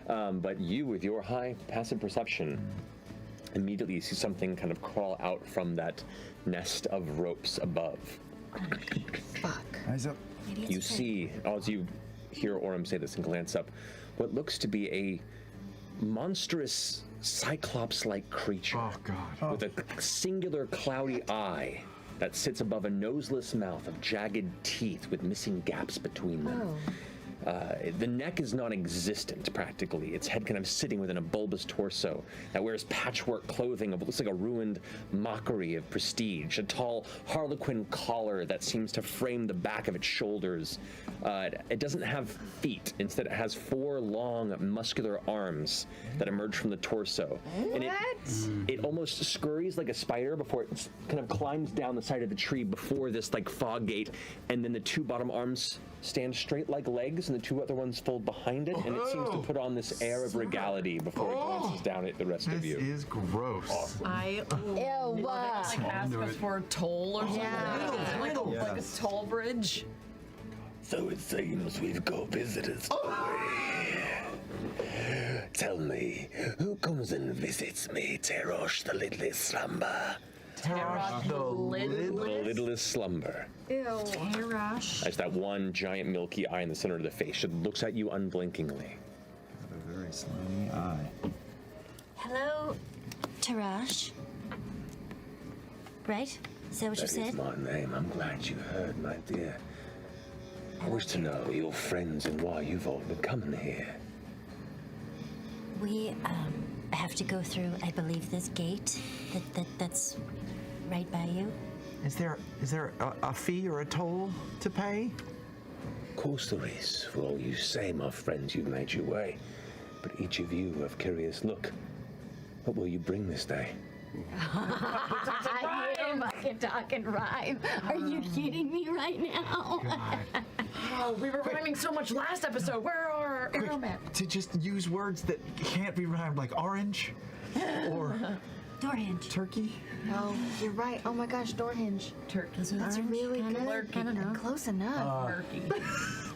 But you, with your high passive perception, immediately see something kind of crawl out from that nest of ropes above. Fuck. Eyes up. You see, as you hear Orem say this and glance up, what looks to be a monstrous cyclops-like creature with a singular cloudy eye that sits above a noseless mouth of jagged teeth with missing gaps between them. The neck is non-existent, practically. Its head kind of sitting within a bulbous torso that wears patchwork clothing of what looks like a ruined mockery of prestige. A tall harlequin collar that seems to frame the back of its shoulders. It doesn't have feet. Instead, it has 4 long, muscular arms that emerge from the torso. And it almost scurries like a spider before it kind of climbs down the side of the tree before this like fog gate, and then the 2 bottom arms stand straight like legs, and the 2 other ones fold behind it, and it seems to put on this air of regality before it glances down at the rest of you. This is gross. Awesome. Ew. Like ask us for a toll or something. Like a toll bridge. So it seems we've got visitors. Tell me, who comes and visits me, Terosh the lidless slumber? Terosh the littlest slumber. Ew. Terosh. As that one giant milky eye in the center of the face, it looks at you unblinkingly. A very slimy eye. Hello, Tarash. Right? Is that what you That said? is my name. I'm glad you heard, my dear. I wish to know your friends and why you've all been coming here. We have to go through, I believe, this gate that's right by you. Is there a fee or a toll to pay? Of course there is. For all you say, my friends, you've made your way. But each of you have curious look. What will you bring this day? You fucking talk and rhyme. Are you kidding me right now? Oh, we were rhyming so much last episode. Where are our map? To just use words that can't be rhymed, like orange or Doorhinge. turkey. Oh, you're right. Oh my gosh, door hinge. Turkey. That's really good. I don't know. Close enough.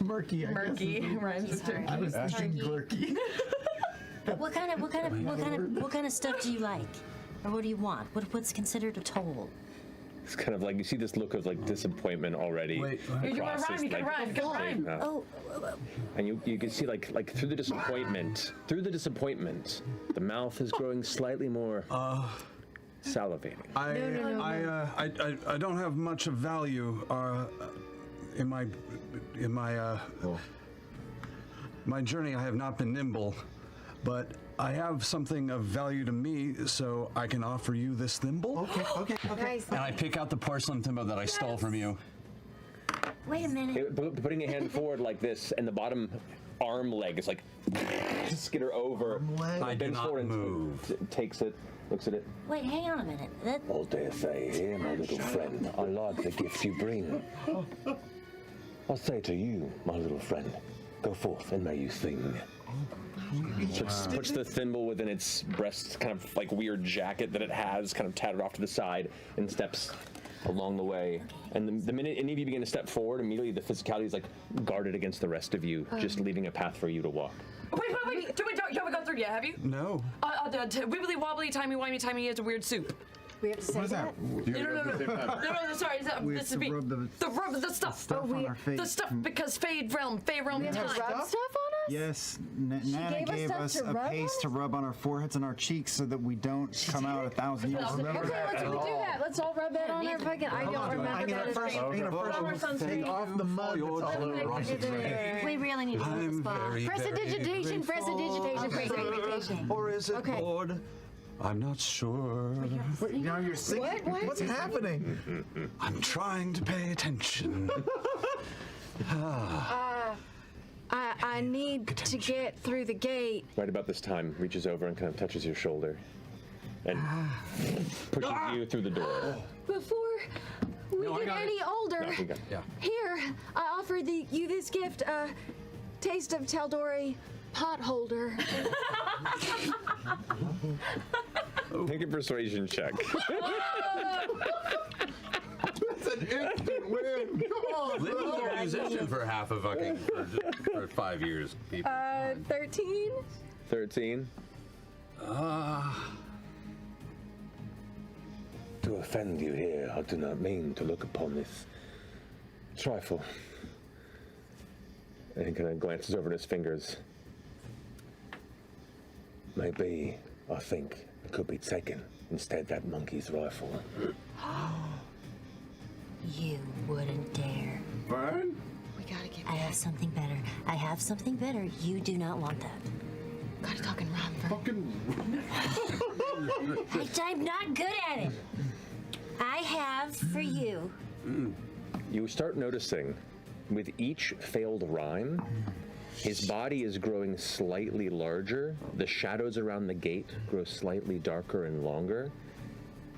Murky. Murky, I guess. Murky rhymes with turkey. I was thinking glurky. What kind of stuff do you like? Or what do you want? What's considered a toll? It's kind of like, you see this look of like disappointment already. Wait, You can across rhyme, this, you can like, rhyme, you can rhyme. Oh, And you can see like through the disappointment, the mouth is growing slightly more salivating. I don't have much of value in my journey. I have not been nimble, but I have something of value to me, so I can offer you this thimble. Okay. Nice. And I pick out the porcelain thimble that I stole from you. wait a minute. Putting a hand forward like this, and the bottom arm leg is like skitter over. I do bends not forward and move. takes it, looks at it. Wait, hang on a minute. All dare say here, my little friend, I like the gift you bring. I'll say to you, my little friend, go forth and may you sing. Puts the thimble within its breast, kind of like weird jacket that it has, kind of tattered off to the side, and steps along the way. And the minute any of you begin to step forward, immediately the physicality is like guarded against the rest of you, just leaving a path for you to walk. Wait. You haven't gone through yet, have you? No. Wibbly wobbly, timey-wimey, timey is a weird soup. We have to say What is that? No, sorry. We This have is to rub the stuff. stuff on our face. The stuff, because Fey realm we have to time. rub stuff on us? Yes, Nana gave us gave stuff us to a rub paste to rub on our foreheads and our cheeks so that we don't come out 1,000 years. Okay, let's do that. Let's all rub that on our fucking. I don't remember that. Take off the mud that's all over us. We really need to move this ball. Prestidigitation. Or is it Okay. bored? I'm not sure. Wait, now you're singing? What? What's happening? I'm trying to pay attention. I need to get through the gate. Right about this time, reaches over and kind of touches your shoulder, and pushes you through the door. Before we get any older, No, we got it. Yeah. here, I offer you this gift, taste of Taldori pot holder. Make a persuasion check. That's an instant win. Come on, Living with a musician for half a fucking for 5 years. People. 13? 13. To offend you here, I do not mean to look upon this trifle. And he kind of glances over at his fingers. Maybe, I think, it could be taken. Instead, that monkey's rifle. You wouldn't dare. Burn? We gotta get I have something better. I have something better. You do not want that. Gotta talk and run. I'm not good at it. I have for you. You start noticing, with each failed rhyme, his body is growing slightly larger, the shadows around the gate grow slightly darker and longer,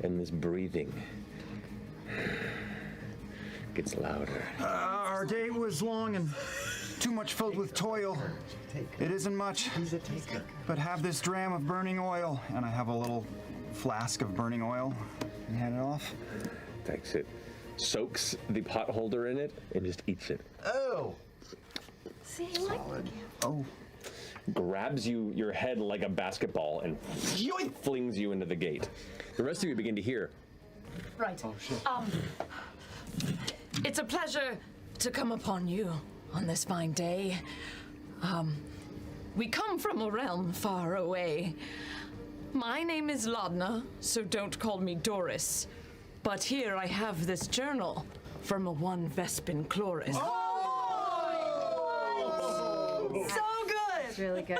and his breathing gets louder. Our day was long and too much filled with toil. It isn't much, but have this dram of burning oil. And I have a little flask of burning oil. And hand it off. Takes it, soaks the pot holder in it, and just eats it. Oh. See, like, Oh. Grabs your head like a basketball and flings you into the gate. The rest of you begin to hear. Right. It's a pleasure to come upon you on this fine day. We come from a realm far away. My name is Ladna, so don't call me Doris. But here I have this journal from a one Vespin Chloris. so good. It's really good.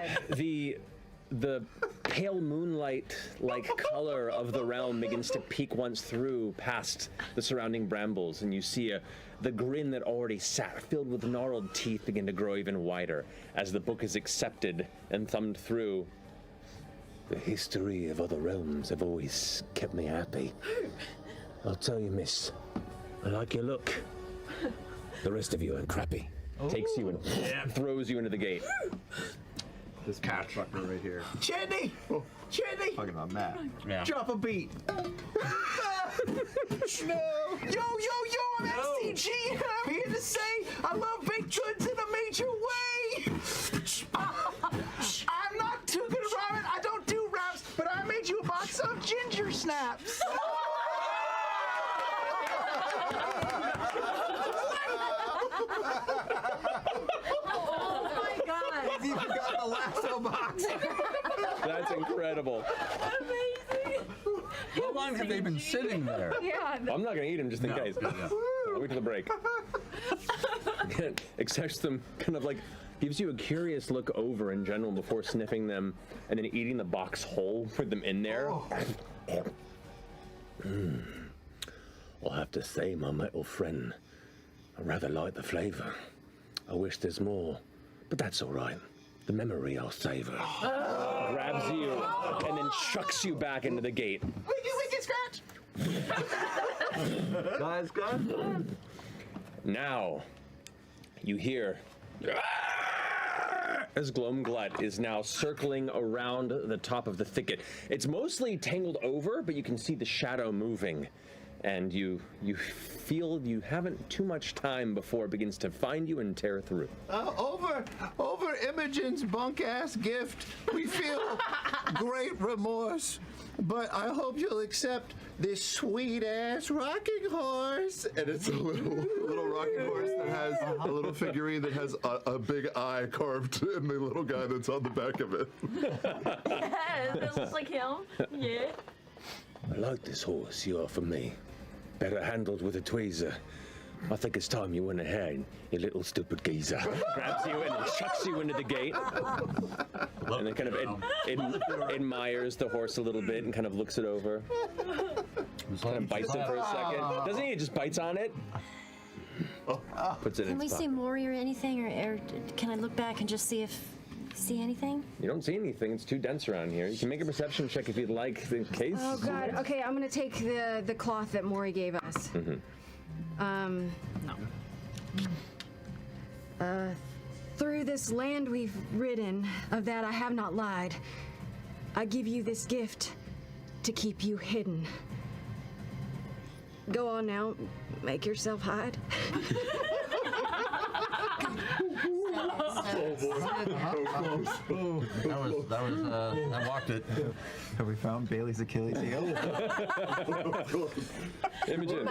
The pale moonlight-like color of the realm begins to peek once through past the surrounding brambles, and you see the grin that already sat, filled with gnarled teeth, begin to grow even wider as the book is accepted and thumbed through. The history of other realms have always kept me happy. I'll tell you, miss, I like your look. The rest of you are crappy. Takes you and throws you into the gate. This cat fucker right here. Jenny! Jenny! Talking about Matt. Yeah. Drop a beat. No! Yo, I'm STG, and I'm here to say I love baked goods in a major way! I'm not too good at rhyming, I don't do raps, but I made you a box of ginger snaps! Oh my god. He's even got the lasso box. That's incredible. Amazing. How long have they been sitting there? Yeah. I'm not gonna eat him just in case. I'll wait till the break. Accepts them, kind of like gives you a curious look over in general before sniffing them and then eating the box whole with them in there. I'll have to say, my metal friend, I rather like the flavor. I wish there's more, but that's all right. The memory I'll savor. Grabs you and then chucks you back into the gate. Wicked scratch! Guys, Now, you hear as Gloamglut is now circling around the top of the thicket. It's mostly tangled over, but you can see the shadow moving. And you feel you haven't too much time before it begins to find you and tear through. Over Imogen's bunk-ass gift, we feel great remorse. But I hope you'll accept this sweet-ass rocking horse. And it's a little rocking horse that has a little figurine that has a big eye carved in the little guy that's on the back of it. This looks like him. Yeah. I like this horse you offer me. Better handled with a tweezer. I think it's time you went ahead, you little stupid geezer. Grabs you and then chucks you into the gate. And then kind of admires the horse a little bit and kind of looks it over. Kind of bites it for a second. Doesn't he? He just bites on it. Puts it in Can we its see pocket. more or anything, or can I look back and just see anything? You don't see anything. It's too dense around here. You can make a perception check if you'd like, in case. Oh god. Okay, I'm gonna take the cloth that Maury gave us. Through this land we've ridden, of that I have not lied. I give you this gift to keep you hidden. Go on now, make yourself hide. I walked it. Have we found Bailey's Achilles heel? Imogen.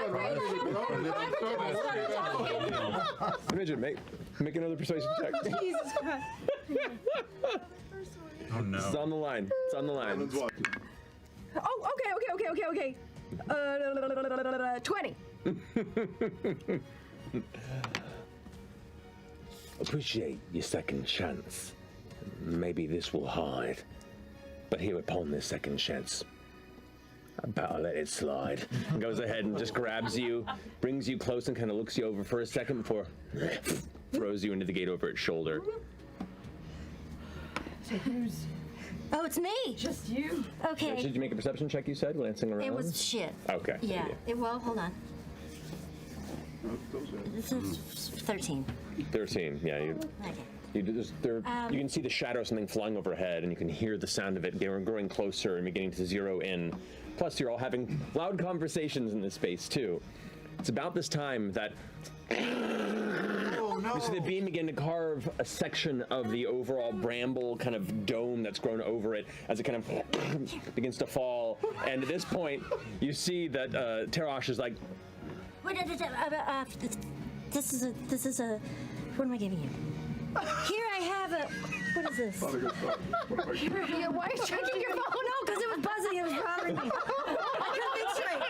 Imogen, make another persuasion check. Jesus Christ. Oh no. It's on the line. It's on the line. Oh, okay. 20. Appreciate your second chance. Maybe this will hide. But here upon this second chance, I better let it slide. And goes ahead and just grabs you, brings you close, and kind of looks you over for a second before throws you into the gate over its shoulder. So who's? Oh, it's me. Just you. Okay. Did you make a perception check, you said, glancing around? It was shit. Okay. Yeah. Well, hold on. This is 13. 13, yeah. You can see the shadow of something flying overhead, and you can hear the sound of it growing closer and beginning to zero in. Plus, you're all having loud conversations in this space, too. It's about this time that you see the beam begin to carve a section of the overall bramble kind of dome that's grown over it as it kind of begins to fall. And at this point, you see that Tarash is like, Wait, this is a. What am I giving you? Here I have a. What is this? Why are you checking your phone? Oh no, because it was buzzing. It was bothering me. I couldn't think straight.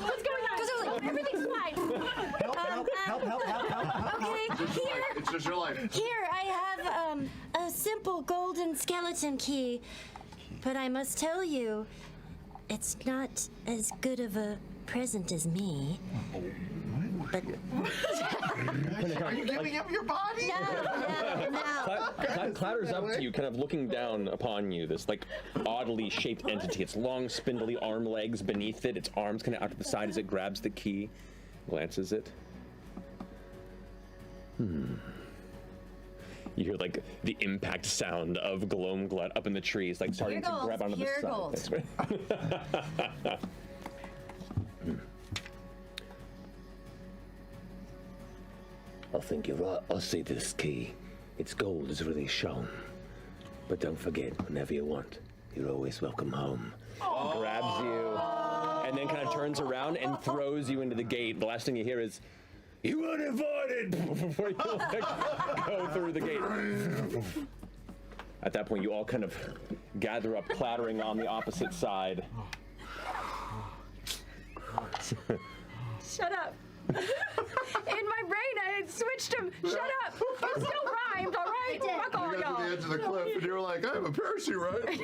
What's going on? Because I was like, everything's fine. Help. Okay, here. It's just your life. Here I have a simple golden skeleton key, but I must tell you, it's not as good of a present as me. But Are you giving him your body? no. clatters up to you, kind of looking down upon you, this like oddly shaped entity. Its long, spindly arm legs beneath it, its arms kind of out to the side as it grabs the key, glances it. You hear like the impact sound of Gloamglut up in the trees, like starting to grab onto the side. Gold. I think you're right. I see this key. Its gold is really shone. But don't forget, whenever you want, you're always welcome home. Grabs you, and then kind of turns around and throws you into the gate. The last thing you hear is, "You weren't invited!" before you like, go through the gate. At that point, you all kind of gather up, clattering on the opposite side. Shut up. In my brain, I had switched them. Shut up. It still rhymed, all right? Fuck all You got to the y'all. edge of the cliff, and you were like, I have a parachute, right?